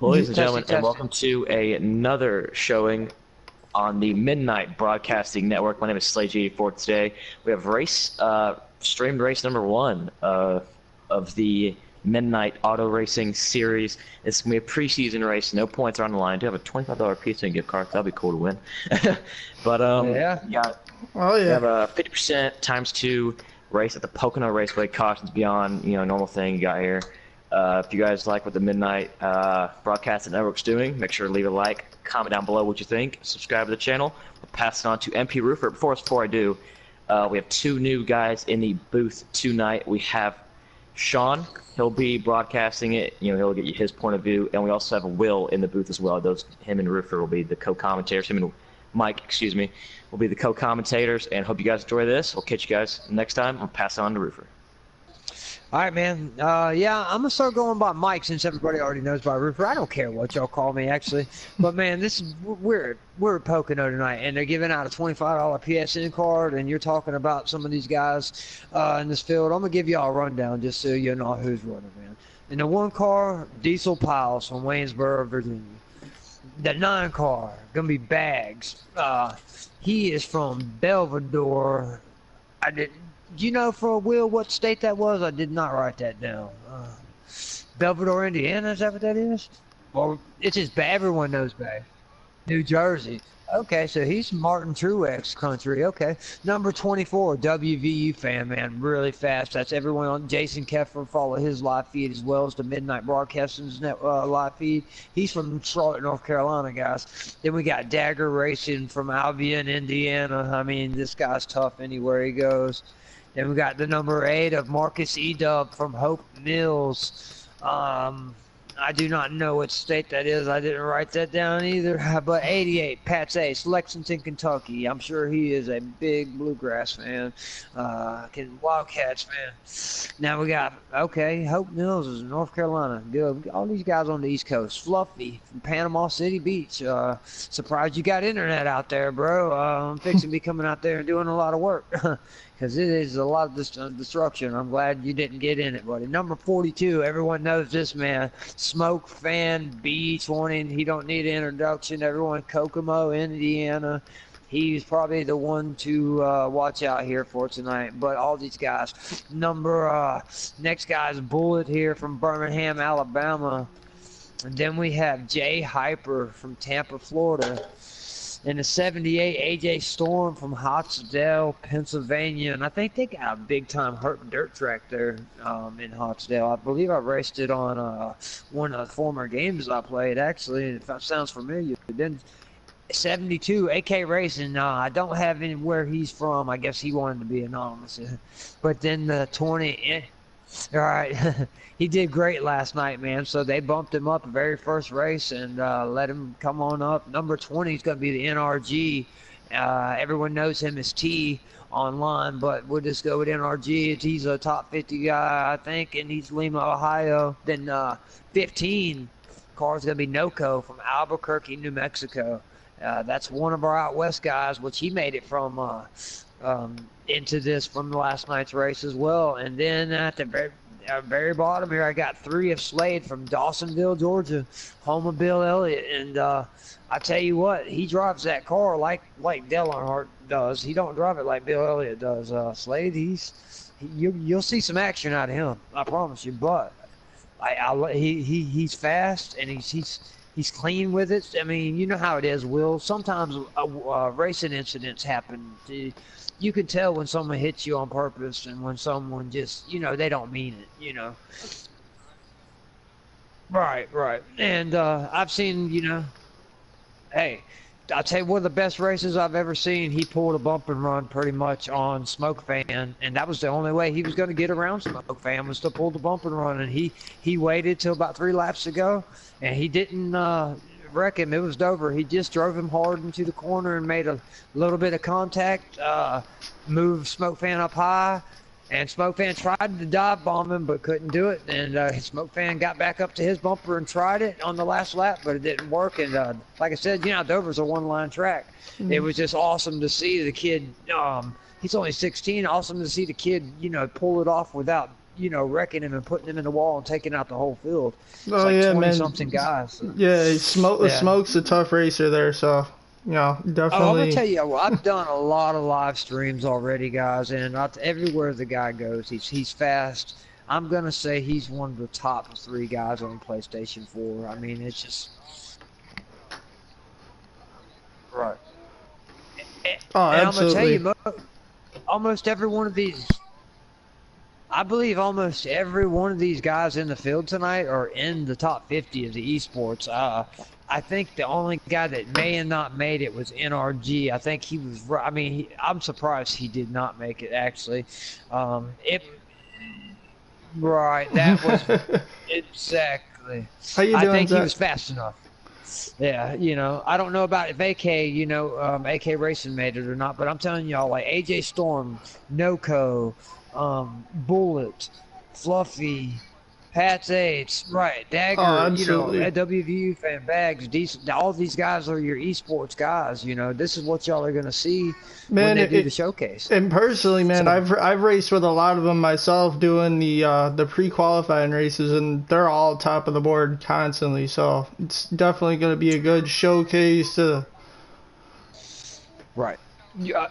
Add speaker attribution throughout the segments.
Speaker 1: Ladies and
Speaker 2: Testing,
Speaker 1: gentlemen, and
Speaker 2: testing.
Speaker 1: welcome to another showing on the Midnight Broadcasting Network. My name is Slage84. Today we have streamed race number 1 of the Midnight Auto Racing Series. It's going to be a preseason race. No points are on the line. I do have a $25 pizza and gift card. That'll be cool to win. But
Speaker 2: Yeah.
Speaker 3: Oh
Speaker 1: we
Speaker 3: yeah.
Speaker 1: have a 50% times 2 race at the Pocono Raceway. Cautions beyond, normal thing you got here. If you guys like what the Midnight Broadcasting Network's doing, make sure to leave a like, comment down below what you think, subscribe to the channel. We'll pass it on to MP Roofer. Before I do, we have 2 new guys in the booth tonight. We have Sean. He'll be broadcasting it. He'll get you his point of view, and we also have Will in the booth as well. Him and Roofer will be the co-commentators. Him and Mike, excuse me, will be the co-commentators. And hope you guys enjoy this. We'll catch you guys next time. I'll pass it on to Roofer.
Speaker 2: All right, man. Yeah, I'm gonna start going by Mike since everybody already knows by Roofer. I don't care what y'all call me, actually. But man, we're at Pocono tonight, and they're giving out a $25 PSN card, and you're talking about some of these guys in this field. I'm gonna give y'all a rundown just so you know who's running, man. In the 1 car, Diesel Piles from Waynesboro, Virginia. The 9 car, gonna be Bags. He is from Belvedere. Do you know for Will what state that was? I did not write that down. Belvedere, Indiana, is that what that is? Well, it's just everyone knows Bay. New Jersey. Okay, so he's Martin Truex country. Okay. Number 24, WVU fan, man. Really fast. That's everyone on Jason Keffer. Follow his live feed as well as the Midnight Broadcasting's live feed. He's from Charlotte, North Carolina, guys. Then we got Dagger Racing from Albion, Indiana. I mean, this guy's tough anywhere he goes. Then we got the number 8 of Marcus Edub from Hope Mills. I do not know what state that is. I didn't write that down either. But 88, Pat's Ace, Lexington, Kentucky. I'm sure he is a big Bluegrass fan. Wildcats fan. Now we got, okay, Hope Mills is in North Carolina. Good. All these guys on the East Coast. Fluffy from Panama City Beach. Surprised you got internet out there, bro. I'm fixing to be coming out there and doing a lot of work. Because it is a lot of destruction. I'm glad you didn't get in it, buddy. Number 42, everyone knows this man. Smoke fan, B20. He don't need an introduction. Everyone, Kokomo, Indiana. He's probably the one to watch out here for tonight. But all these guys. Next guy's Bullet here from Birmingham, Alabama. And then we have Jay Hyper from Tampa, Florida. And the 78 AJ Storm from Hottsdale, Pennsylvania. And I think they got a big-time dirt track there in Hottsdale. I believe I raced it on one of the former games I played, actually. If that sounds familiar. Then 72 AK Racing. I don't have anywhere he's from. I guess he wanted to be anonymous. But then the 20... All right. He did great last night, man. So they bumped him up the very first race and let him come on up. Number 20 is going to be the NRG. Everyone knows him as T online, but we'll just go with NRG. He's a top 50 guy, I think, and he's Lima, Ohio. Then 15 car is going to be Noco from Albuquerque, New Mexico. That's one of our out west guys, which he made it from into this from last night's race as well. And then at the very bottom here, I got 3 of Slade from Dawsonville, Georgia, home of Bill Elliott. And I tell you what, he drives that car like Dale Earnhardt does. He don't drive it like Bill Elliott does. Slade, you'll see some action out of him, I promise you. But he's fast and he's clean with it. I mean, you know how it is, Will. Sometimes racing incidents happen. You can tell when someone hits you on purpose and when someone just, they don't mean it, Right. And I've seen, hey, I'll tell you one of the best races I've ever seen. He pulled a bump and run pretty much on Smoke Fan, and that was the only way he was going to get around Smoke Fan was to pull the bump and run. And he waited till about 3 laps to go, and he didn't wreck him. It was Dover. He just drove him hard into the corner and made a little bit of contact, moved Smoke Fan up high, and Smoke Fan tried to dive bomb him but couldn't do it. And Smoke Fan got back up to his bumper and tried it on the last lap, but it didn't work. And like I said, Dover's a one-line track. Mm-hmm. It was just awesome to see the kid. He's only 16. Awesome to see the kid, pull it off without wrecking him and putting him in the wall and taking out the whole field. It's
Speaker 3: Oh
Speaker 2: like
Speaker 3: yeah,
Speaker 2: 20
Speaker 3: man.
Speaker 2: something guys.
Speaker 3: Yeah,
Speaker 2: Yeah.
Speaker 3: Smoke's a tough racer there, so
Speaker 2: Oh, I'm gonna
Speaker 3: definitely.
Speaker 2: tell you, well, I've done a lot of live streams already, guys, and everywhere the guy goes, he's fast. I'm gonna say he's one of the top 3 guys on PlayStation 4. I mean, it's just right.
Speaker 3: Oh,
Speaker 2: And I'm gonna tell
Speaker 3: absolutely.
Speaker 2: you, almost every one of these, I believe almost every one of these guys in the field tonight are in the top 50 of the esports. I think the only guy that may have not made it was NRG. I think he was. I mean, I'm surprised he did not make it. Actually, it right. That was exactly.
Speaker 3: How you
Speaker 2: I
Speaker 3: doing,
Speaker 2: think he
Speaker 3: Zach?
Speaker 2: was fast enough. Yeah, I don't know about if AK, AK Racing made it or not, but I'm telling y'all, like AJ Storm, Noco, Bullet, Fluffy, Pat's Eights, right,
Speaker 3: Oh,
Speaker 2: Dagger,
Speaker 3: absolutely.
Speaker 2: WVU fan Bags, decent. All these guys are your esports guys. This is what y'all are gonna see when
Speaker 3: Man,
Speaker 2: they do the showcase.
Speaker 3: and personally, man,
Speaker 2: So,
Speaker 3: I've raced with a lot of them myself, doing the pre-qualifying races, and they're all top of the board constantly. So it's definitely going to be a good showcase.
Speaker 2: right, yeah,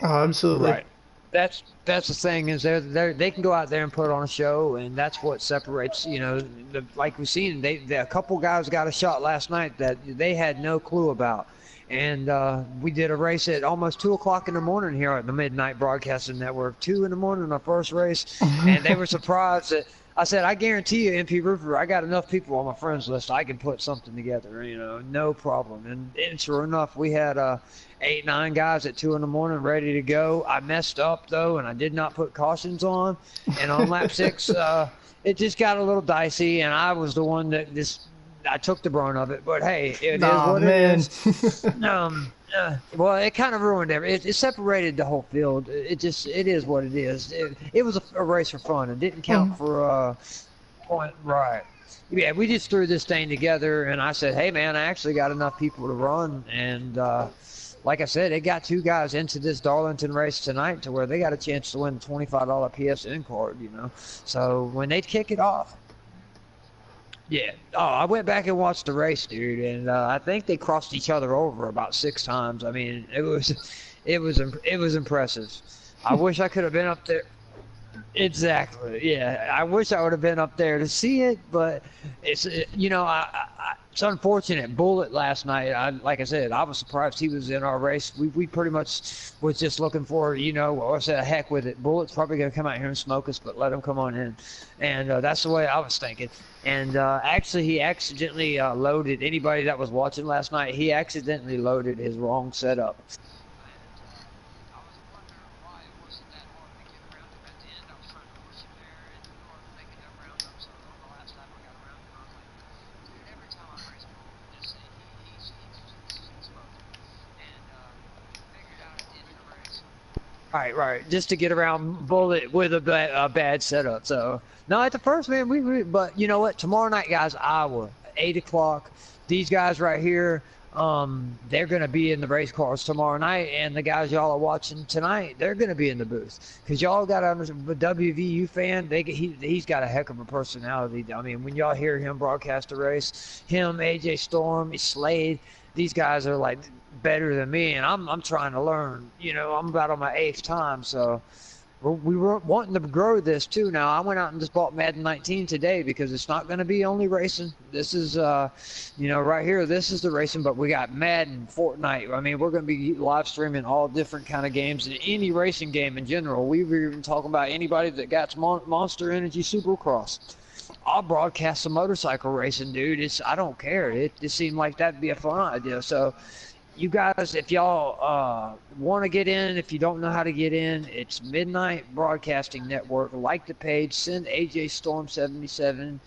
Speaker 3: Oh, absolutely.
Speaker 2: right. That's the thing is they can go out there and put on a show, and that's what separates like we've seen a couple guys got a shot last night that they had no clue about, and we did a race at almost 2 o'clock in the morning here at the Midnight Broadcasting Network, 2 in the morning, our first race, and they were surprised that. I said, I guarantee you, MP Roofer, I got enough people on my friends list. I can put something together, no problem. And sure enough, we had 8, 9 guys at 2 in the morning ready to go. I messed up though, and I did not put cautions on. And on lap 6, it just got a little dicey, and I was the one that I took the brunt of it. But hey, it is
Speaker 3: Nah,
Speaker 2: what it
Speaker 3: man.
Speaker 2: is. Well, it kind of ruined everything. It separated the whole field. It is what it is. It was a race for fun. It didn't count for point. Right. Yeah, we just threw this thing together, and I said, hey, man, I actually got enough people to run. And like I said, it got 2 guys into this Darlington race tonight to where they got a chance to win the $25 PSN card, So when they kick it off, yeah. Oh, I went back and watched the race, dude, and I think they crossed each other over about 6 times. I mean, it was impressive. I wish I could have been up there. Exactly. Yeah, I wish I would have been up there to see it, but it's it's unfortunate. Bullet last night. Like I said, I was surprised he was in our race. We pretty much was just looking for I said heck with it. Bullet's probably gonna come out here and smoke us, but let him come on in, and that's the way I was thinking. And actually, he accidentally loaded anybody that was watching last night. He accidentally loaded his wrong setup. Right. Just to get around Bullet with a bad setup. So, no, at the first, man, but you know what? Tomorrow night, guys, Iowa, 8 o'clock. These guys right here, they're going to be in the race cars tomorrow night. And the guys y'all are watching tonight, they're going to be in the booth. Because y'all got to understand, the WVU fan, he's got a heck of a personality. I mean, when y'all hear him broadcast a race, him, AJ Storm, Slade, these guys are like better than me, and I'm trying to learn. I'm about on my 8th time, so we were wanting to grow this too. Now I went out and just bought Madden 19 today because it's not going to be only racing. This is right here. This is the racing, but we got Madden, Fortnite. I mean, we're going to be live streaming all different kind of games and any racing game in general. We were even talking about anybody that got Monster Energy Supercross. I'll broadcast some motorcycle racing, dude. I don't care. It just seemed like that'd be a fun idea. So, you guys, if y'all want to get in, if you don't know how to get in, it's Midnight Broadcasting Network. Like the page, send AJ Storm 77.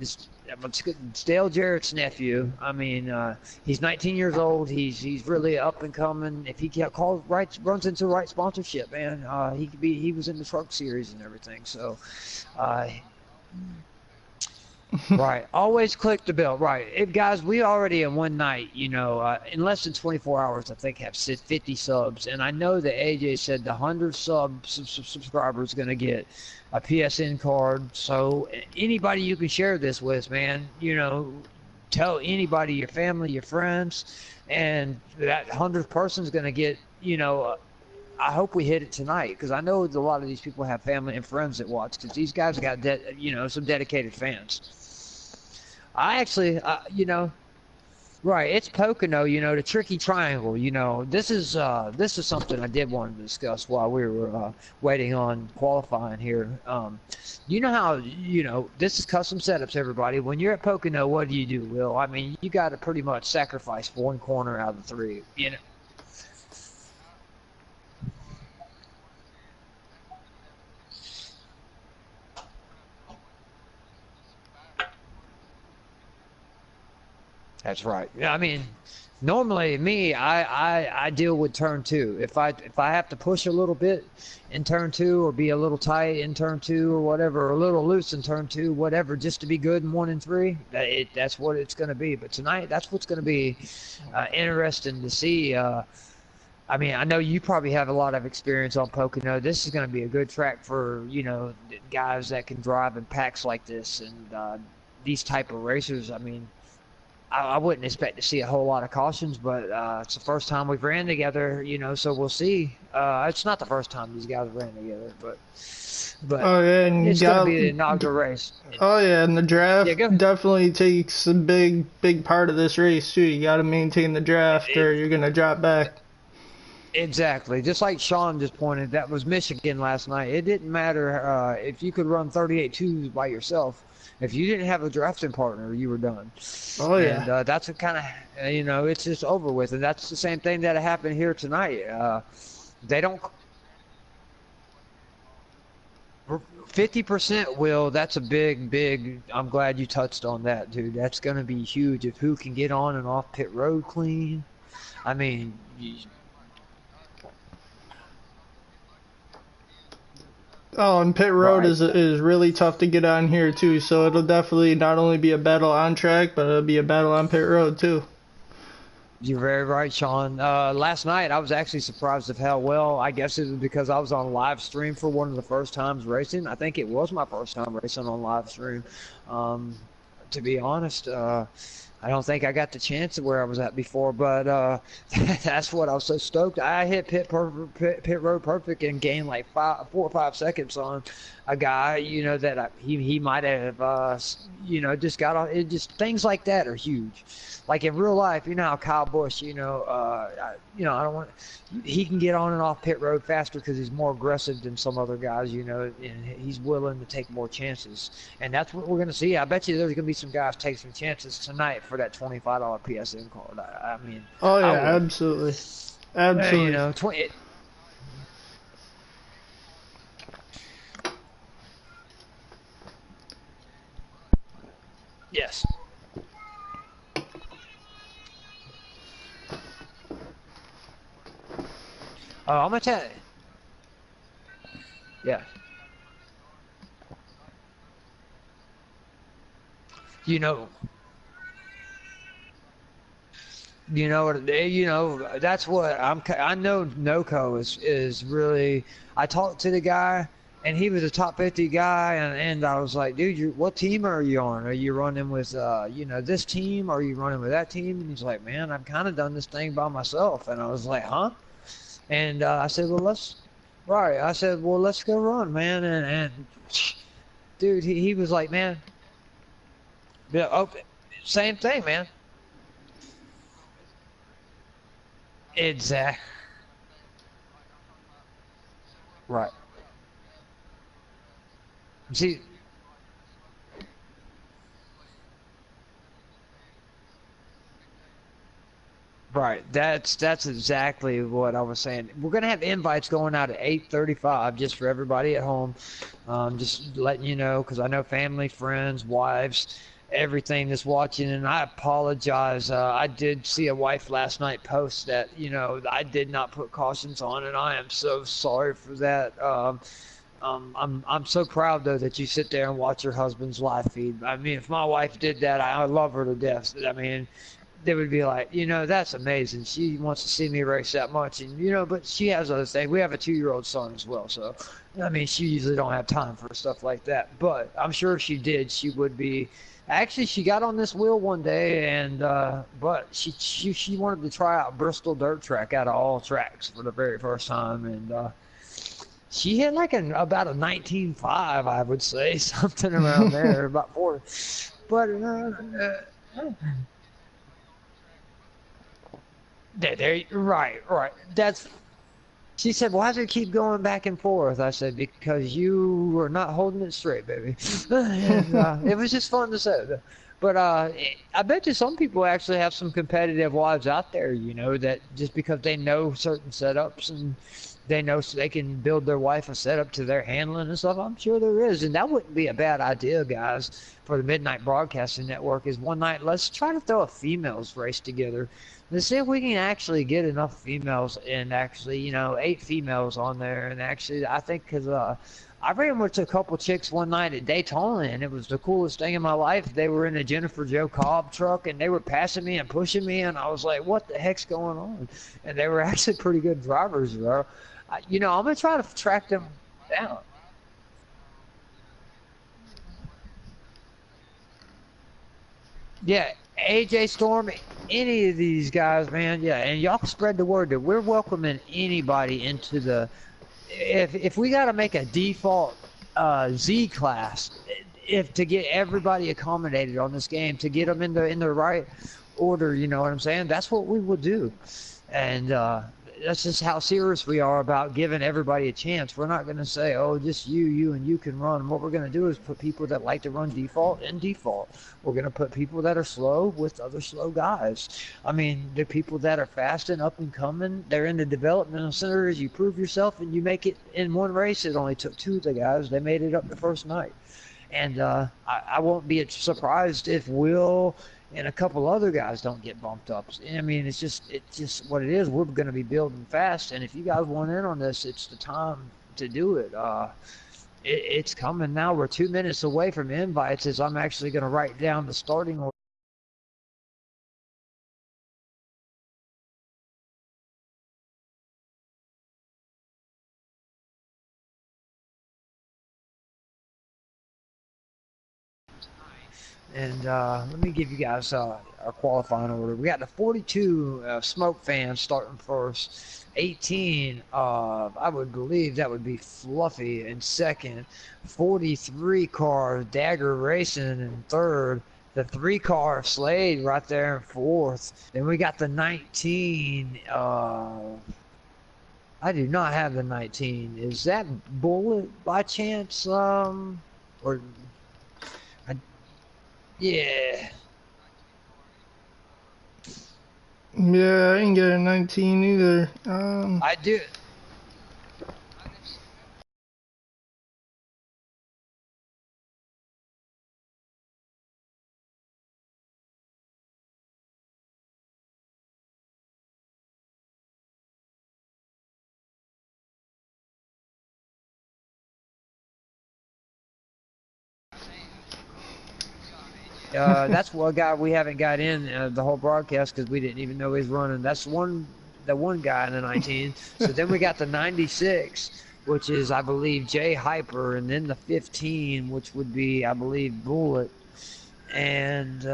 Speaker 2: It's Dale Jarrett's nephew. I mean, he's 19 years old. He's really up and coming. If he runs into the right sponsorship, man, he was in the truck series and everything. So. Right. Always click the bell. Right. Guys, we already in one night, in less than 24 hours, I think, have 50 subs. And I know that AJ said the 100 subscribers going to get a PSN card. So anybody you can share this with, man, tell anybody, your family, your friends, and that 100th person's going to get, I hope we hit it tonight, because I know a lot of these people have family and friends that watch, because these guys got, some dedicated fans. I actually, right, it's Pocono, the tricky triangle, this is something I did want to discuss while we were waiting on qualifying here. You know how, this is custom setups, everybody. When you're at Pocono, what do you do, Will? I mean, you got to pretty much sacrifice one corner out of the three, That's right. Yeah, I mean, normally me, I deal with turn two. If I have to push a little bit in turn two, or be a little tight in turn two, or whatever, or a little loose in turn two, whatever, just to be good in 1 and 3, that's what it's going to be. But tonight, that's what's going to be interesting to see. I mean, I know you probably have a lot of experience on Pocono. This is going to be a good track for guys that can drive in packs like this, and these type of racers. I mean, I wouldn't expect to see a whole lot of cautions, but it's the first time we've ran together, so we'll see. It's not the first time these guys ran together, but
Speaker 3: oh, yeah, and
Speaker 2: it's going to be the inaugural race.
Speaker 3: Oh yeah, and the draft
Speaker 2: Yeah,
Speaker 3: definitely takes a big part of this race too. You got to maintain the draft, or you're gonna drop back.
Speaker 2: Exactly. Just like Sean just pointed, that was Michigan last night. It didn't matter if you could run 38.2s by yourself. If you didn't have a drafting partner, you were done.
Speaker 3: Oh yeah.
Speaker 2: And that's a kind of, it's just over with. And that's the same thing that happened here tonight. They don't. 50%, Will, that's a big. I'm glad you touched on that, dude. That's going to be huge if who can get on and off pit road clean. I mean.
Speaker 3: Oh, and pit road
Speaker 2: Right.
Speaker 3: is really tough to get on here too, so it'll definitely not only be a battle on track, but it'll be a battle on pit road too.
Speaker 2: You're very right, Sean. Last night I was actually surprised of how well. I guess it was because I was on live stream for one of the first times racing. I think it was my first time racing on live stream. To be honest, I don't think I got the chance at where I was at before, but that's what I was so stoked. I hit pit road perfect and gained like 4 or 5 seconds on a guy, that he might have, just got on. It just things like that are huge. Like in real life, how Kyle Busch, I don't want. He can get on and off pit road faster because he's more aggressive than some other guys, and he's willing to take more chances. And that's what we're going to see. I bet you there's going to be some guys take some chances tonight for that $25 PSN card. I mean.
Speaker 3: Oh yeah, absolutely. Absolutely.
Speaker 2: Yes. I'm gonna tell you. Yeah. That's what I know. NOCO is really. I talked to the guy, and he was a top 50 guy, and I was like, dude, what team are you on? Are you running with this team? Or are you running with that team? And he's like, man, I've kind of done this thing by myself. And I was like, huh? And I said, well, let's go run, man. And dude, he was like, man, yeah, same thing, man. Exactly. Right. See. Right. That's exactly what I was saying. We're gonna have invites going out at 8:35 just for everybody at home. Just letting you know, because I know family, friends, wives, everything that's watching. And I apologize. I did see a wife last night post that I did not put cautions on, and I am so sorry for that. I'm so proud though that you sit there and watch your husband's live feed. I mean, if my wife did that, I love her to death. I mean, they would be like, that's amazing. She wants to see me race that much, and but she has other things. We have a 2-year-old son as well, so I mean, she usually don't have time for stuff like that. But I'm sure if she did, she would be. Actually, she got on this wheel one day, and but she wanted to try out Bristol dirt track out of all tracks for the very first time, and she had like about a 19.5, I would say, something around there, about 4. But right. She said, "Why does it keep going back and forth?" I said, "Because you are not holding it straight, baby." And, it was just fun to say. But I bet you some people actually have some competitive wives out there, that just because they know certain setups and they know so they can build their wife a setup to their handling and stuff. I'm sure there is, and that wouldn't be a bad idea, guys, for the Midnight Broadcasting Network. Is one night let's try to throw a females race together. Let's see if we can actually get enough females and actually, 8 females on there. And actually, I think because I ran with a couple chicks one night at Daytona, and it was the coolest thing in my life. They were in a Jennifer Joe Cobb truck, and they were passing me and pushing me, and I was like, what the heck's going on? And they were actually pretty good drivers, bro. I'm going to try to track them down. Yeah, AJ Storm, any of these guys, man. Yeah, and y'all spread the word that we're welcoming anybody into the. If we got to make a default Z class, if to get everybody accommodated on this game, to get them in the right order, you know what I'm saying? That's what we will do, and that's just how serious we are about giving everybody a chance. We're not going to say, oh, just you, and you can run. What we're going to do is put people that like to run default in default. We're going to put people that are slow with other slow guys. I mean, the people that are fast and up and coming, they're in the developmental centers. You prove yourself, and you make it in one race. It only took 2 of the guys. They made it up the first night. And I won't be surprised if Will and a couple other guys don't get bumped up. I mean, it's just what it is. We're going to be building fast, and if you guys want in on this, it's the time to do it. It's coming now. We're 2 minutes away from invites, as I'm actually going to write down the starting order. And let me give you guys our qualifying order. We got the 42 Smoke fans starting first. 18, I would believe that would be Fluffy in second. 43 car Dagger Racing in third. The 3-car Slade right there in fourth. Then we got the 19. I do not have the 19. Is that Bullet by chance? Or yeah.
Speaker 3: Yeah, I didn't get a 19 either.
Speaker 2: I do. That's one guy we haven't got in the whole broadcast because we didn't even know he was running. That's the one guy in the 19. So then we got the 96, which is, I believe, Jay Hyper, and then the 15, which would be, I believe, Bullet. And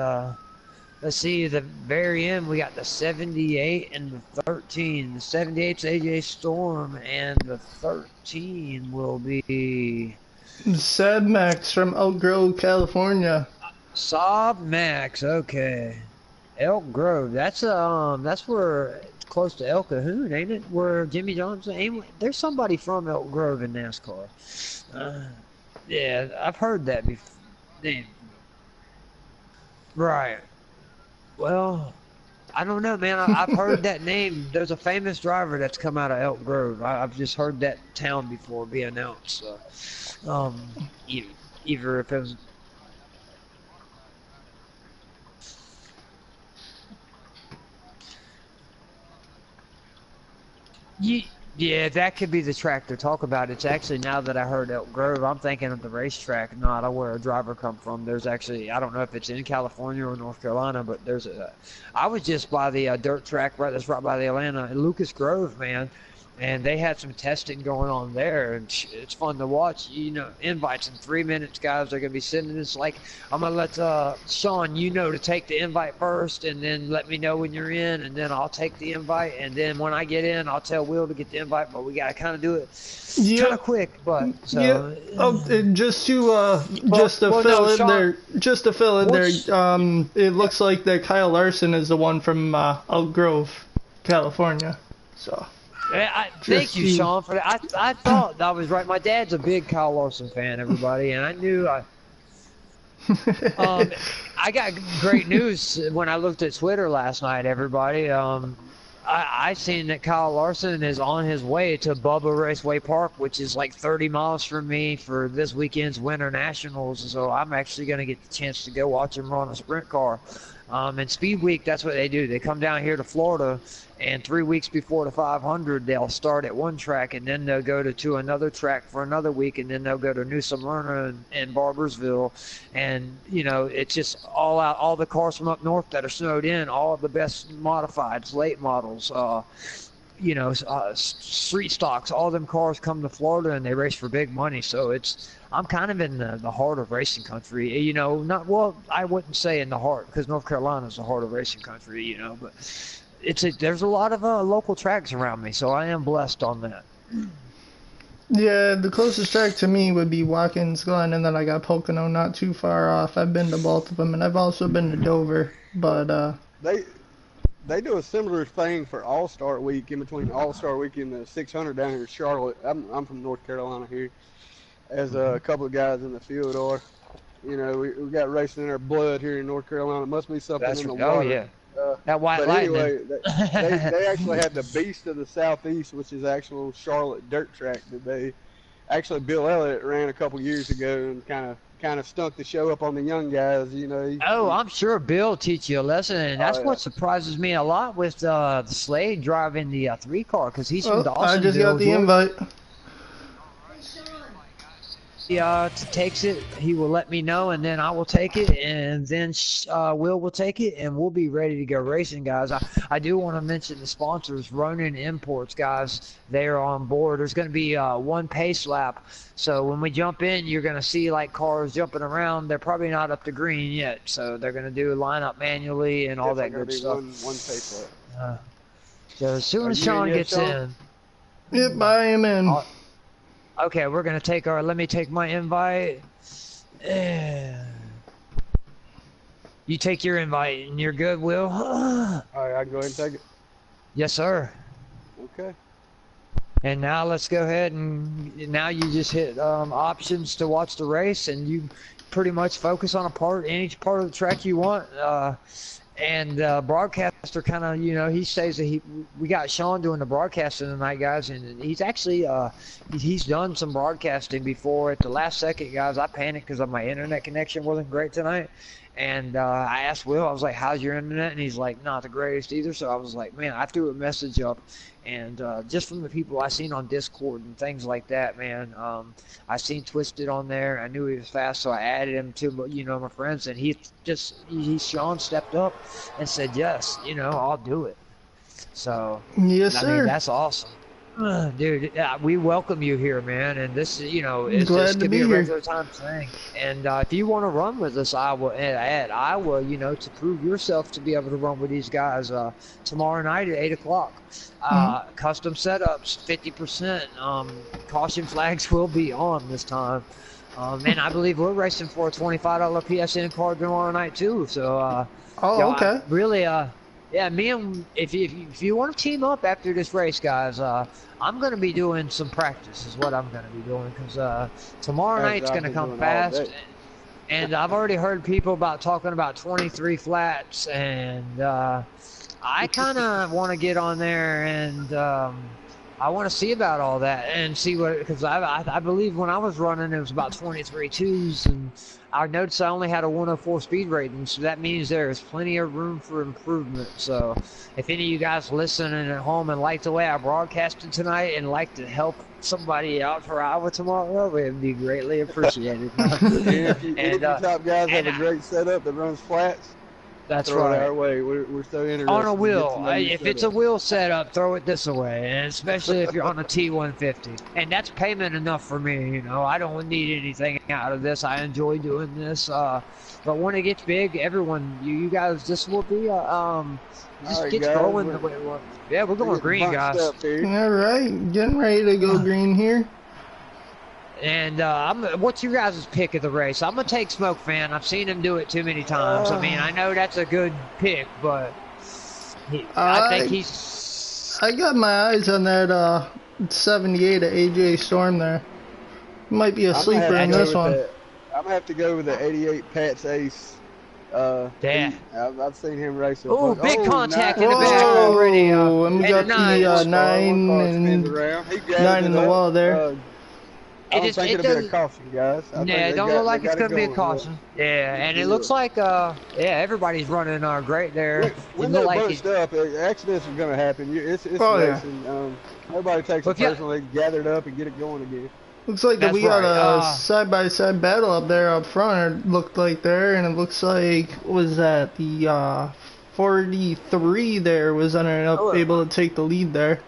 Speaker 2: let's see, the very end, we got the 78 and the 13. The 78's AJ Storm, and the 13 will be
Speaker 3: Sad Max from Elk Grove, California.
Speaker 2: Saab Max, okay. Elk Grove, that's where close to El Cahoon, ain't it? Where Jimmy Johnson, there's somebody from Elk Grove in NASCAR. Yeah, I've heard that before. Right. Well, I don't know, man. I've heard that name. There's a famous driver that's come out of Elk Grove. I've just heard that town before be announced. Either if it was. Yeah, that could be the track to talk about. It's actually, now that I heard Elk Grove, I'm thinking of the racetrack, not where a driver come from. There's actually, I don't know if it's in California or North Carolina, but there's a, I was just by the dirt track that's right by the Atlanta, Lucas Grove, man. And they had some testing going on there, and it's fun to watch. You know, invites in 3 minutes, guys. They're gonna be sending this. Like, I'm gonna let Sean, to take the invite first, and then let me know when you're in, and then I'll take the invite, and then when I get in, I'll tell Will to get the invite. But we gotta kind of do it kind of quick. But so
Speaker 3: yeah. Oh, and just to fill in there, it looks like that Kyle Larson is the one from Elk Grove, California. So.
Speaker 2: Thank you, Sean, for that. I thought I was right. My dad's a big Kyle Larson fan, everybody, and I knew I got great news when I looked at Twitter last night, everybody. I seen that Kyle Larson is on his way to Bubba Raceway Park, which is like 30 miles from me, for this weekend's Winter Nationals. So I'm actually going to get the chance to go watch him run a sprint car. And Speed Week, that's what they do. They come down here to Florida, and 3 weeks before the 500, they'll start at one track, and then they'll go to another track for another week, and then they'll go to New Smyrna and Barbersville. And, it's just all out, all the cars from up north that are snowed in, all of the best modifieds, late models, street stocks, all them cars come to Florida, and they race for big money. So I'm kind of in the heart of racing country, I wouldn't say in the heart, because North Carolina's the heart of racing country, but there's a lot of local tracks around me, so I am blessed on that.
Speaker 3: Yeah, the closest track to me would be Watkins Glen, and then I got Pocono not too far off. I've been to both of them, and I've also been to Dover, but
Speaker 4: They do a similar thing for All-Star Week, in between All-Star Week and the 600 down here in Charlotte. I'm from North Carolina here, as a couple of guys in the field are. We got racing in our blood here in North Carolina. It must be something in the water.
Speaker 2: Oh, yeah. That white lightning.
Speaker 4: Anyway, they actually had the Beast of the Southeast, which is actual Charlotte dirt track that Bill Elliott ran a couple years ago, and kind of stunk the show up on the young guys,
Speaker 2: I'm sure Bill teach you a lesson, and that's what surprises me a lot with the Slade driving the 3-car, because he's from Dawsonville.
Speaker 3: I just got the invite.
Speaker 2: He takes it, he will let me know, and then I will take it, and then will take it, and we'll be ready to go racing, guys. I do want to mention the sponsors, Ronin Imports, guys. They are on board. There's going to be one pace lap, so when we jump in, you're going to see like cars jumping around. They're probably not up to green yet, so they're going to do line up manually and all that good stuff.
Speaker 4: One pace lap.
Speaker 2: So as soon as Sean gets in.
Speaker 3: Yep, I am in.
Speaker 2: Okay, we're gonna let me take my invite. You take your invite and you're good, Will?
Speaker 4: All right, I can go ahead and take it.
Speaker 2: Yes, sir.
Speaker 4: Okay.
Speaker 2: And now let's go ahead and now you just hit options to watch the race, and you pretty much focus on any part of the track you want. And broadcaster kind of, he says that we got Sean doing the broadcasting tonight, guys, and he's actually he's done some broadcasting before. At the last second, guys, I panicked because my internet connection wasn't great tonight, and I asked Will, I was like, how's your internet? And he's like, not the greatest either. So I was like, man, I threw a message up, and just from the people I seen on Discord and things like that, man, I seen Twisted on there. I knew he was fast, so I added him to my friends, and Sean stepped up and said, yes, I'll do it. So
Speaker 3: yes, sir.
Speaker 2: I mean, that's awesome. Dude, we welcome you here, man, and this this could be a regular time thing. And if you want to run with us, at Iowa, to prove yourself to be able to run with these guys tomorrow night at 8 o'clock. Custom setups, 50%. Caution flags will be on this time. And I believe we're racing for a $25 PSN card tomorrow night too. So,
Speaker 3: okay.
Speaker 2: Really, yeah, if you want to team up after this race, guys, I'm going to be doing some practice is what I'm going to be doing, because tomorrow night's going to come fast. And I've already heard people talking about 23 flats, and I kind of want to get on there and I want to see about all that and see what, because I believe when I was running it was about 23 twos, and I noticed I only had a 104 speed rating, so that means there is plenty of room for improvement. So if any of you guys listening at home and like the way I broadcasted tonight and like to help somebody out for Iowa tomorrow, it would be greatly appreciated.
Speaker 4: If you top guys have a great setup that runs flats,
Speaker 2: that's
Speaker 4: throw
Speaker 2: right.
Speaker 4: it our way. We're so interested.
Speaker 2: On a
Speaker 4: to
Speaker 2: wheel.
Speaker 4: get to know your
Speaker 2: If it's a
Speaker 4: setup.
Speaker 2: wheel setup, throw it this way, and especially if you're on a T150. And that's payment enough for me, you know. I don't need anything out of this. I enjoy doing this. But when it gets big, everyone, you guys, this will be just
Speaker 4: right,
Speaker 2: gets
Speaker 4: guys,
Speaker 2: going the way it was. Yeah, we're going green, guys.
Speaker 3: All right, getting ready to go green here.
Speaker 2: And what's your guys' pick of the race? I'm gonna take Smoke Fan. I've seen him do it too many times. I mean, I know that's a good pick, but I think he's.
Speaker 3: I got my eyes on that 78 at AJ Storm there. Might be a sleeper in this one.
Speaker 4: I'm gonna have to go with the 88 Pat's Ace.
Speaker 2: Yeah.
Speaker 4: I've seen him race.
Speaker 2: Oh, big contact
Speaker 4: nice.
Speaker 2: in the back already.
Speaker 3: And we got the 9 in the wall there.
Speaker 4: I don't think it'll be a caution, guys.
Speaker 2: Yeah, it don't look like it's going to be a caution. Yeah, and it looks like, everybody's running great there.
Speaker 4: When they're bunched up, accidents are going to happen. It's racing. Everybody takes it personally, gather it up, and get it going again.
Speaker 3: Looks like we got a side-by-side battle up there up front, it looked like there, and it looks like, what was that, the 43 there was able to take the lead there.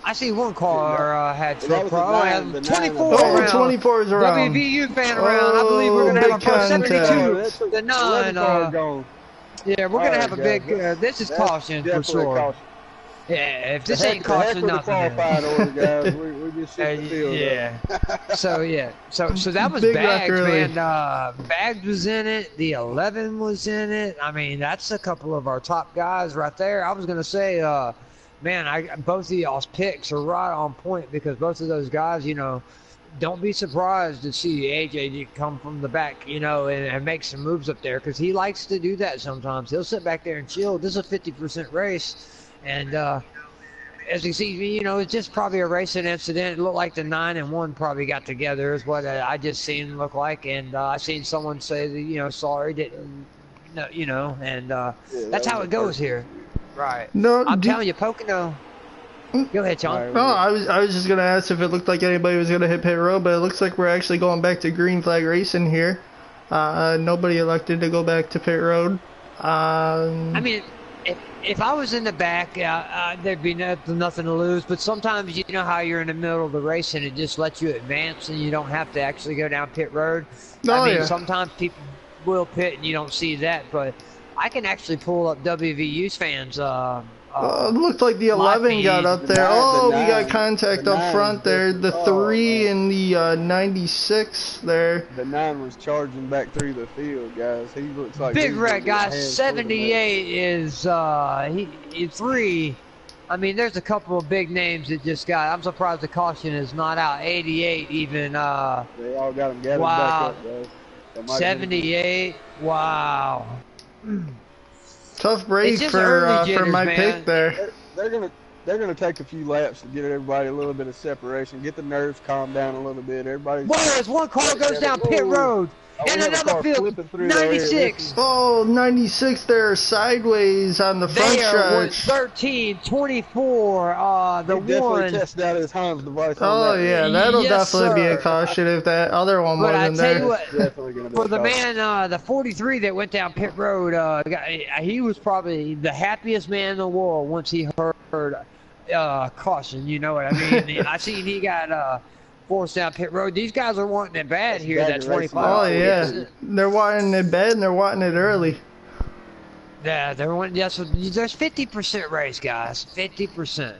Speaker 2: I see one car had 24
Speaker 3: around.
Speaker 2: 24 is
Speaker 3: around.
Speaker 2: WVU fan around. I believe we're going to have a first 72. The 9. Yeah, we're going to have a big. This is caution for sure. Yeah, if this ain't caution, nothing.
Speaker 4: We're just the field.
Speaker 2: Yeah. So that was
Speaker 3: Big
Speaker 2: Bags,
Speaker 3: really.
Speaker 2: man. Bags was in it. The 11 was in it. I mean, that's a couple of our top guys right there. I was going to say. Man, both of y'all's picks are right on point because both of those guys, you know, don't be surprised to see AJ come from the back, you know, and make some moves up there because he likes to do that sometimes. He'll sit back there and chill. This is a 50% race, and as you see, you know, it's just probably a racing incident. It looked like the 9 and 1 probably got together is what I just seen look like, and I seen someone say that, you know, sorry, didn't, you know, and that's how it goes here. Right.
Speaker 3: No,
Speaker 2: I'm telling you, Pocono. Go ahead, John.
Speaker 3: No, I was just gonna ask if it looked like anybody was gonna hit pit road, but it looks like we're actually going back to green flag racing here. Nobody elected to go back to pit road.
Speaker 2: I mean, if I was in the back, there'd be nothing to lose. But sometimes you know how you're in the middle of the race and it just lets you advance and you don't have to actually go down pit road. Sometimes people will pit and you don't see that, but. I can actually pull up WVU's fans.
Speaker 3: It looked like the 11 got up there. We got contact up front there. The 3 and the 96 there.
Speaker 4: The 9 was charging back through the field, guys. He looks like
Speaker 2: big red guys. 78 is 3. I mean, there's a couple of big names that just got. I'm surprised the caution is not out. 88 even.
Speaker 4: They all got them gathered back up, guys.
Speaker 2: 78. Wow.
Speaker 3: Tough break for my pick there.
Speaker 4: They're gonna take a few laps to get everybody a little bit of separation, get the nerves calmed down a little bit. Everybody.
Speaker 2: As one car goes down pit road in another field, 96.
Speaker 3: 96 there sideways on the front stretch.
Speaker 2: 13, 24. The one.
Speaker 4: Tested out his Hans device.
Speaker 3: That'll definitely be a caution if that other one wasn't there.
Speaker 2: But I tell you what, for the man, the 43 that went down pit road, he was probably the happiest man in the world once he heard caution. You know what I mean? I seen he got forced down pit road. These guys are wanting it bad here. That 25.
Speaker 3: They're wanting it bad and they're wanting it early.
Speaker 2: Yeah, they're wanting. There's 50% race, guys. 50%.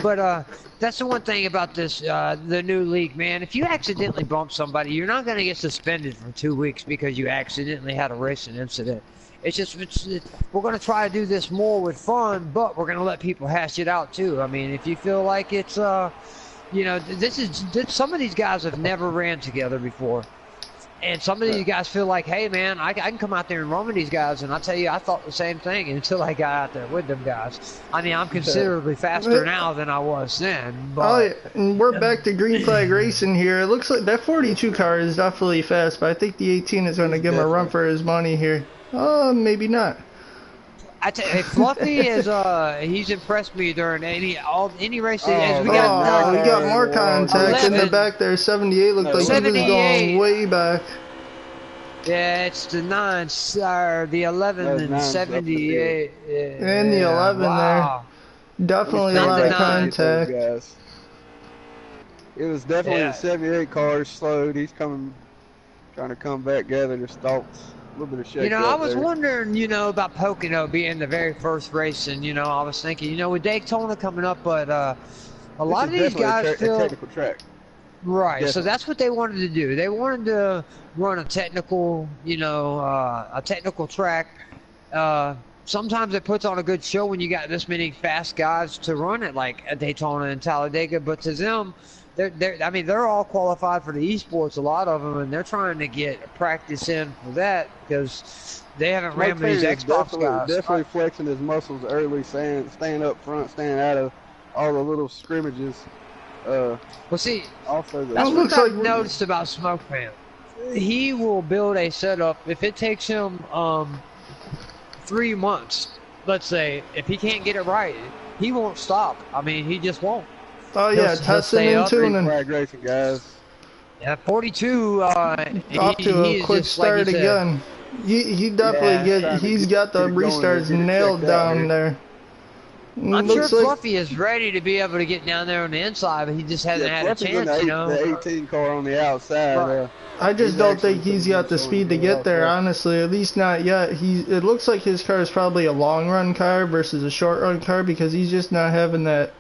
Speaker 2: But that's the one thing about this, the new league, man. If you accidentally bump somebody, you're not going to get suspended for 2 weeks because you accidentally had a racing incident. It's just we're going to try to do this more with fun, but we're going to let people hash it out too. I mean, if you feel like it's you know, some of these guys have never ran together before. And some of these guys feel like, hey, man, I can come out there and run with these guys. And I tell you, I thought the same thing until I got out there with them guys. I mean, I'm considerably faster now than I was then. But,
Speaker 3: oh, yeah. And we're back to green flag racing here. It looks like that 42 car is definitely fast, but I think the 18 is going to give him a run for his money here. Oh, maybe not.
Speaker 2: I tell you, Fluffy is he's impressed me during any race. We got
Speaker 3: more contact in the back there. 78 looked like 78. He was going way back.
Speaker 2: Yeah, it's the 9, or the 11 and 78. Yeah,
Speaker 3: and the 11 there. Definitely a lot of contact.
Speaker 4: It was definitely the 78 car slowed. He's trying to come back, gather his thoughts. A little bit of shake.
Speaker 2: I was wondering, about Pocono being the very first race, and I was thinking, with Daytona coming up, but a lot of these guys feel
Speaker 4: a technical track.
Speaker 2: Right,
Speaker 4: Definitely.
Speaker 2: So that's what they wanted to do. They wanted to run a technical, a technical track. Sometimes it puts on a good show when you got this many fast guys to run it, like at Daytona and Talladega. But to them, they're all qualified for the esports, a lot of them, and they're trying to get practice in for that because they haven't ran with these Xbox guys.
Speaker 4: Definitely flexing his muscles early, staying up front, staying out of all the little scrimmages.
Speaker 2: Well, see,
Speaker 4: also
Speaker 2: that's what I've noticed about Smoke Man. He will build a setup. If it takes him 3 months, let's say, if he can't get it right, he won't stop. I mean, he just won't.
Speaker 3: Oh yeah, testing and tuning.
Speaker 4: Flag racing, guys.
Speaker 2: Yeah, 42.
Speaker 3: Off to a quick start again. He definitely he's got the restarts nailed down there.
Speaker 2: I'm sure Fluffy is ready to be able to get down there on the inside, but he just hasn't had a chance,
Speaker 4: The 18 car on the outside.
Speaker 2: Right.
Speaker 3: I just don't think he's got the speed to get there, honestly. At least not yet. It looks like his car is probably a long run car versus a short run car because he's just not having that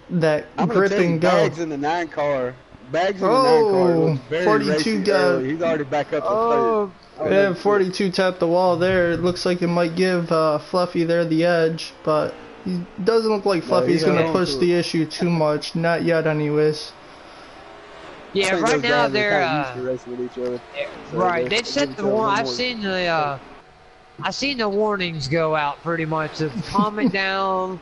Speaker 3: grip and go.
Speaker 4: Bags in the 9 car. Bags in the 9 car looks very
Speaker 3: 42 got.
Speaker 4: He's already back up to third.
Speaker 3: Yeah, 42 tapped the wall there. It looks like it might give Fluffy there the edge, but he doesn't look like Fluffy's going to push the issue too much. Not yet, anyways.
Speaker 2: Yeah, right now they're
Speaker 4: racing with each other.
Speaker 2: Right. They've set the one. I've seen the warnings go out pretty much to calm it down,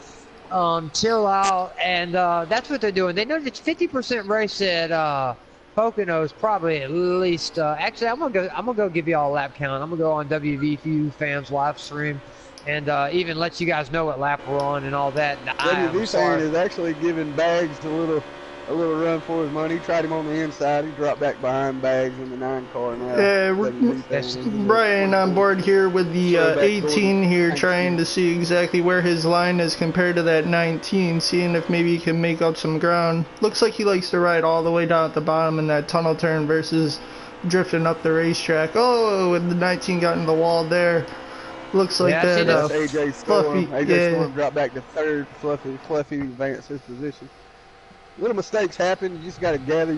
Speaker 2: chill out, and that's what they're doing. They know that 50% race at Pocono is probably at least. Actually, I'm gonna go give you all a lap count. I'm gonna go on WVFU fans live stream. And even let you guys know what lap we're on and all that.
Speaker 4: WV fan is actually giving Bags a little run for his money. He tried him on the inside. He dropped back behind Bags in the 9 car now.
Speaker 3: Yeah, Brian on board here with the 18 here, trying to see exactly where his line is compared to that 19, seeing if maybe he can make up some ground. Looks like he likes to ride all the way down at the bottom in that tunnel turn versus drifting up the racetrack. Oh, and the 19 got in the wall there. Looks like that
Speaker 4: AJ Storm. AJ Storm dropped back to third. Fluffy advanced his position. Little mistakes happen. You just got to gather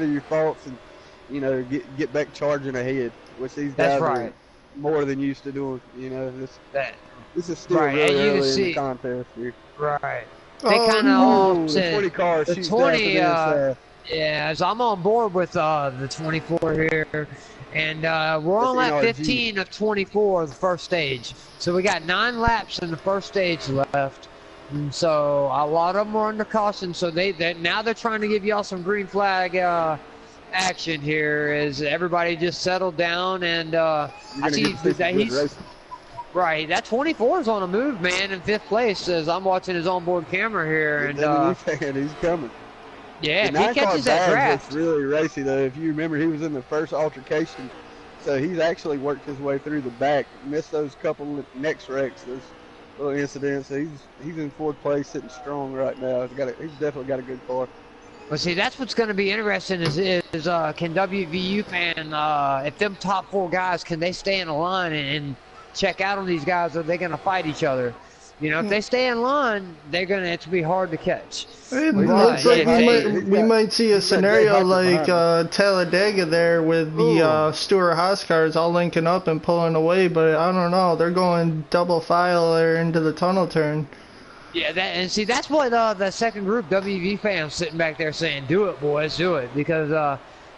Speaker 4: your thoughts and get back charging ahead, which these guys are more than used to doing. This is still really early in the contest here.
Speaker 2: Right. They kind of all
Speaker 4: said 20 cars.
Speaker 2: The 20. Yeah, so I'm on board with the 24 here. And we're on lap 15 of 24 of the first stage. So we got 9 laps in the first stage left. And so a lot of them are under caution. So now they're trying to give y'all some green flag action here as everybody just settled down. And I see that he's... Right, that 24 is on a move, man, in 5th place as I'm watching his onboard camera here. And
Speaker 4: he's coming.
Speaker 2: Yeah, if he catches that draft.
Speaker 4: It's really racy, though. If you remember, he was in the first altercation. So he's actually worked his way through the back. Missed those couple next wrecks, those little incidents. He's in 4th place, sitting strong right now. He's definitely got a good car.
Speaker 2: Well, see, that's what's going to be interesting is can WVU fan, if them top 4 guys, can they stay in a line and check out on these guys, or are they going to fight each other? If they stay in line, it's be hard to catch.
Speaker 3: It looks like we might see a scenario like Talladega there with the Stewart Haas cars all linking up and pulling away, but I don't know. They're going double file there into the tunnel turn.
Speaker 2: Yeah, that's what the second group WV fans sitting back there saying, "Do it, boys, do it," because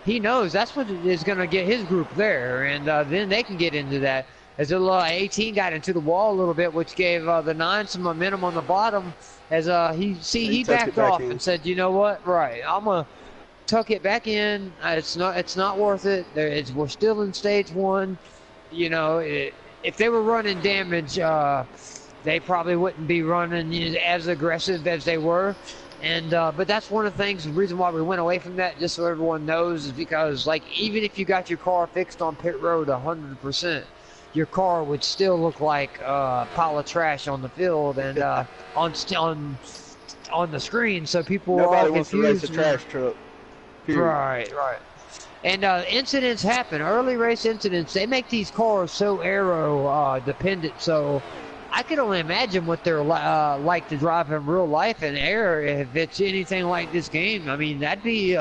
Speaker 2: he knows that's what is going to get his group there, and then they can get into that. As the little 18 got into the wall a little bit, which gave the 9 some momentum on the bottom. As he backed off and said, you know what, right, I'm gonna tuck it back in. It's not worth it. We're still in stage 1. You know, if they were running damage, they probably wouldn't be running as aggressive as they were. And but that's one of the things, the reason why we went away from that, just so everyone knows, is because, like, even if you got your car fixed on pit road 100%, your car would still look like a pile of trash on the field and on the screen. So people are all confused.
Speaker 4: Nobody wants to race a trash truck. Period.
Speaker 2: Right. And incidents happen. Early race incidents. They make these cars so aero dependent. So I can only imagine what they're like to drive in real life in air if it's anything like this game. I mean, that'd be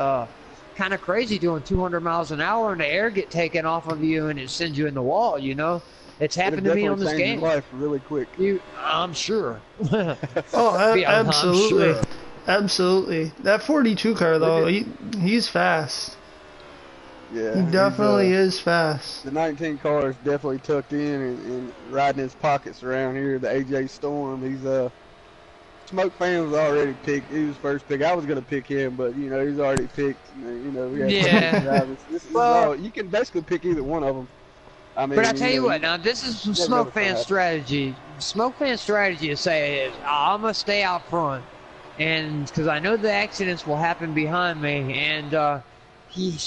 Speaker 2: kind of crazy doing 200 miles an hour and the air get taken off of you and it sends you in the wall, you know? It's happened to me on this game.
Speaker 4: Life really quick.
Speaker 2: I'm sure.
Speaker 3: Oh, absolutely. Sure. Absolutely. That 42 car, though, he's fast.
Speaker 4: Yeah,
Speaker 3: he definitely is fast.
Speaker 4: The 19 car is definitely tucked in and riding his pockets around here. The AJ Storm, he's Smoke fan was already picked. He was first pick. I was gonna pick him, but you know he's already picked. You know, we had drivers. You can basically pick either one of them. I mean,
Speaker 2: but I tell you what, now this is some Smoke fan strategy. Smoke fan strategy is say, I'm gonna stay out front, and because I know the accidents will happen behind me, and he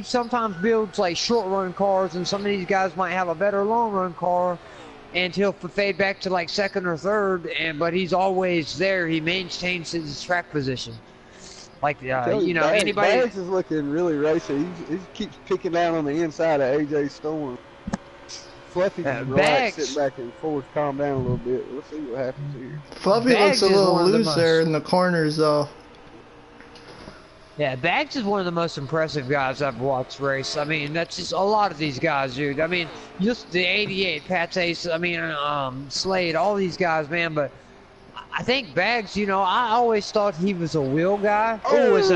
Speaker 2: sometimes builds like short run cars, and some of these guys might have a better long run car, and he'll fade back to like second or third, but he's always there. He maintains his track position. Like you know, anybody.
Speaker 4: Bags is looking really racy. He keeps picking down on the inside of AJ Storm. Fluffy just relax, sit back and forth, calm down a little bit. Let's see what happens here.
Speaker 3: Fluffy looks a little loose there in the corners, though.
Speaker 2: Yeah, Bags is one of the most impressive guys I've watched race. I mean, that's just a lot of these guys, dude. I mean, just the 88, Pat's Ace, I mean, Slade, all these guys, man. But I think Bags, you know, I always thought he was a wheel guy.
Speaker 3: Bags is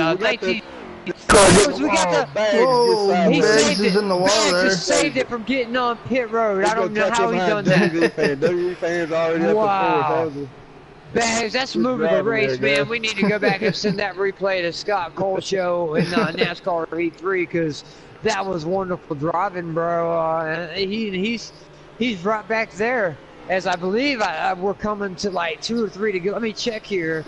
Speaker 3: in the wall there.
Speaker 2: Bags just saved it from getting on pit road. I don't know how he done that.
Speaker 4: WWE fans already up the
Speaker 2: Bags, that's moving the race, man. We need to go back and send that replay to Scott Cole show in NASCAR Heat 3 because that was wonderful driving, bro. He's right back there. As I believe we're coming to like 2 or 3 to go. Let me check here.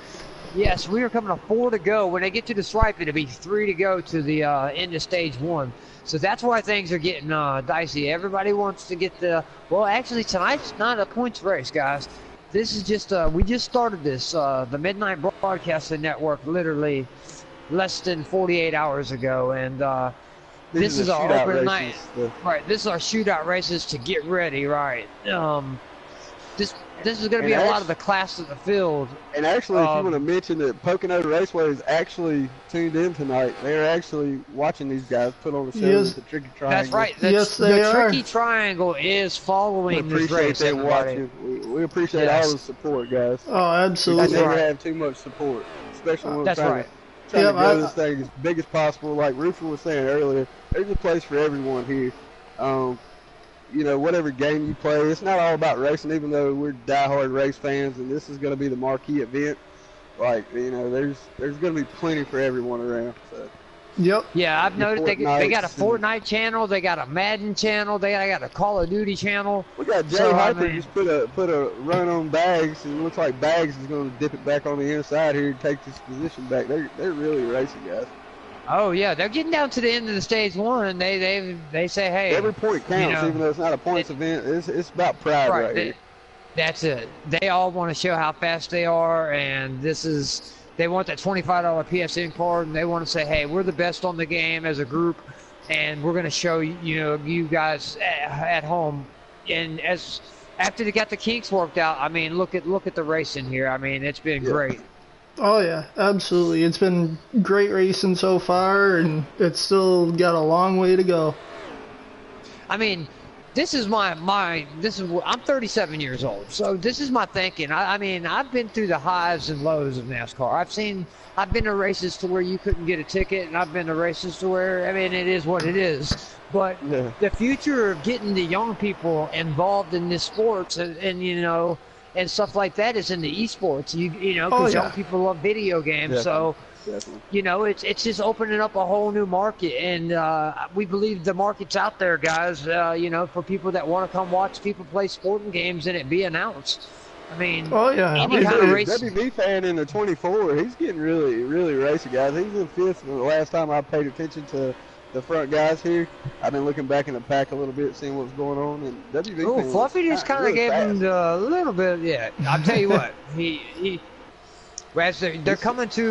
Speaker 2: Yes, we are coming to 4 to go. When they get to the stripe, it'll be 3 to go to the end of stage 1. So that's why things are getting dicey. Everybody wants to get the. Well, actually, tonight's not a points race, guys. This is just, we just started this, the Midnight Broadcasting Network, literally less than 48 hours ago, and this is our opening night. Right, this is our shootout races to get ready, right. This is going to be a lot of the class of the field.
Speaker 4: And actually, if you want to mention that Pocono Raceway is actually tuned in tonight. They're actually watching these guys put on the show with the Tricky Triangle.
Speaker 2: That's right.
Speaker 3: Yes, they are.
Speaker 2: The Tricky Triangle is following this race.
Speaker 4: We appreciate all the support, guys.
Speaker 3: Oh, absolutely.
Speaker 4: I never have too much support, especially when we're trying to grow this thing as big as possible. Like Roofer was saying earlier, there's a place for everyone here. You know, whatever game you play, it's not all about racing, even though we're diehard race fans, and this is going to be the marquee event. Like, you know, there's going to be plenty for everyone around. So.
Speaker 3: Yep.
Speaker 2: Yeah, I've noticed they got a Fortnite channel, they got a Madden channel, they got a Call of Duty channel.
Speaker 4: We got Jay Hyper just put a run on Bags, and it looks like Bags is going to dip it back on the inside here and take this position back. They're really racing, guys.
Speaker 2: Oh yeah, they're getting down to the end of the stage 1, and they say, hey,
Speaker 4: every point counts, you know, even though it's not a points event. It's about pride right here.
Speaker 2: That's it. They all want to show how fast they are, and they want that $25 PSN card, and they want to say, hey, we're the best on the game as a group, and we're going to show you guys at home. And after they got the kinks worked out, I mean, look at the racing here. I mean, it's been great.
Speaker 3: Oh yeah, absolutely. It's been great racing so far, and it's still got a long way to go.
Speaker 2: I mean, this is I'm 37 years old, so this is my thinking. I mean, I've been through the highs and lows of NASCAR. I've been to races to where you couldn't get a ticket, and I've been to races to where, I mean, it is what it is. But the future of getting the young people involved in this sports and you know, and stuff like that is in the esports. You know, because young people love video games, so. Definitely. You know, it's just opening up a whole new market, and we believe the market's out there, guys. You know, for people that want to come watch people play sporting games and it be announced. I mean, any kind of race.
Speaker 4: WB fan in the 24, he's getting really, really racy, guys. He's in fifth. The last time I paid attention to the front guys here, I've been looking back in the pack a little bit, seeing what's going on. And WB
Speaker 2: Fluffy just kind of gave him a little bit. Yeah, I'll tell you what, he. As they're coming to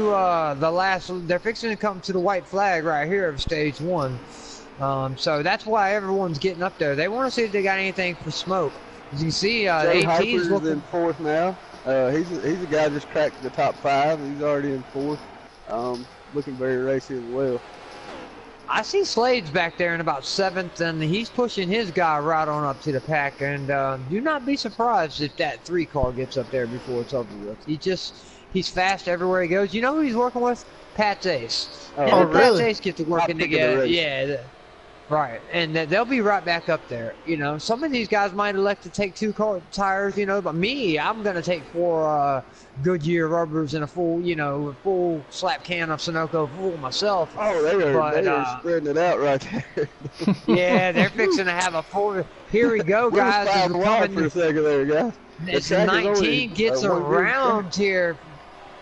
Speaker 2: the last, they're fixing to come to the white flag right here of stage 1. So that's why everyone's getting up there. They want to see if they got anything for smoke. As you can see, 18's looking
Speaker 4: in 4th now. He's a guy just cracked the top 5. He's already in 4th. Looking very racy as well.
Speaker 2: I see Slade's back there in about 7th, and he's pushing his guy right on up to the pack. And do not be surprised if that 3 car gets up there before it's over with. He's fast everywhere he goes. You know who he's working with? Pat's Ace.
Speaker 3: Oh, really?
Speaker 2: Pat's Ace get to working together. Yeah, right. And they'll be right back up there. You know, some of these guys might elect to take 2 car tires, you know, but me, I'm going to take 4 Goodyear rubbers and a full slap can of Sunoco full myself.
Speaker 4: Oh, they are spreading it out right there.
Speaker 2: Yeah, they're fixing to have a full. Here we go, guys.
Speaker 4: We're coming for a second there, guys.
Speaker 2: As 19 gets around here,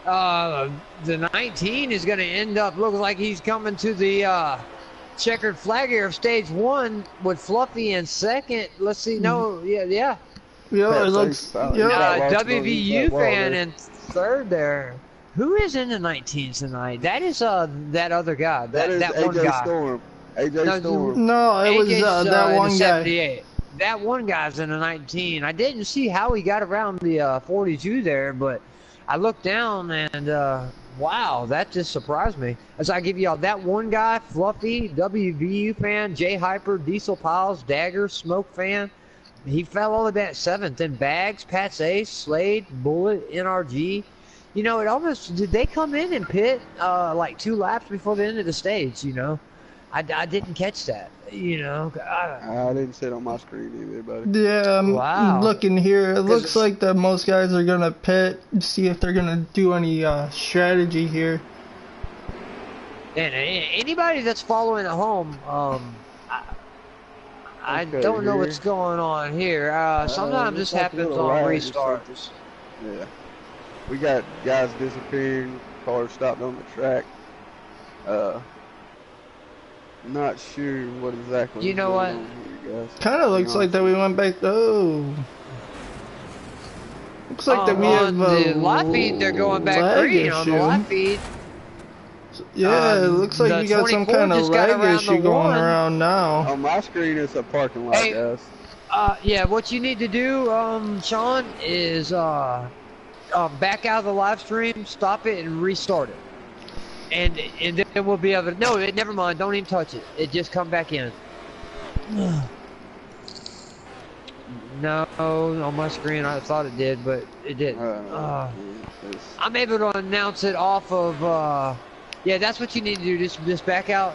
Speaker 2: the 19 is going to end up looking like he's coming to the checkered flag here of stage 1 with Fluffy in 2nd. Let's see. No, yeah.
Speaker 3: Yeah, it looks.
Speaker 2: WVU fan in 3rd there. Who is in the 19s tonight? That is that other guy. That one guy.
Speaker 4: Storm. AJ Storm.
Speaker 3: No, it was that one guy.
Speaker 2: 78. That one guy's in the 19. I didn't see how he got around the 42 there, but I looked down and wow, that just surprised me. As I give y'all that one guy, Fluffy, WVU fan, J Hyper, Diesel Piles, Dagger, Smoke fan. He fell all the way at 7th. Then Bags, Pat's Ace, Slade, Bullet, NRG. You know, it almost did they come in and pit like 2 laps before the end of the stage? You know, I didn't catch that. You know,
Speaker 4: I didn't see it on my screen either, buddy.
Speaker 3: Yeah, I'm looking here. It looks like that most guys are gonna pit, see if they're gonna do any strategy here.
Speaker 2: And anybody that's following at home, I don't know what's going on here. Sometimes this happens on restarts.
Speaker 4: Yeah, we got guys disappearing, cars stopped on the track. Not sure what exactly.
Speaker 2: You know what?
Speaker 3: Kind of looks like that we went back. Oh, looks like that we have
Speaker 2: the live feed. They're going back green on the live feed.
Speaker 3: Yeah, it looks like we got some kind of lag issue going around now.
Speaker 4: On my screen, it's a parking lot, guys.
Speaker 2: Yeah, what you need to do, Sean, is back out of the live stream, stop it, and restart it. And then we'll be able to. No, never mind. Don't even touch it. It just come back in. No, on my screen I thought it did, but it didn't. I'm able to announce it off of. Yeah, that's what you need to do. Just back out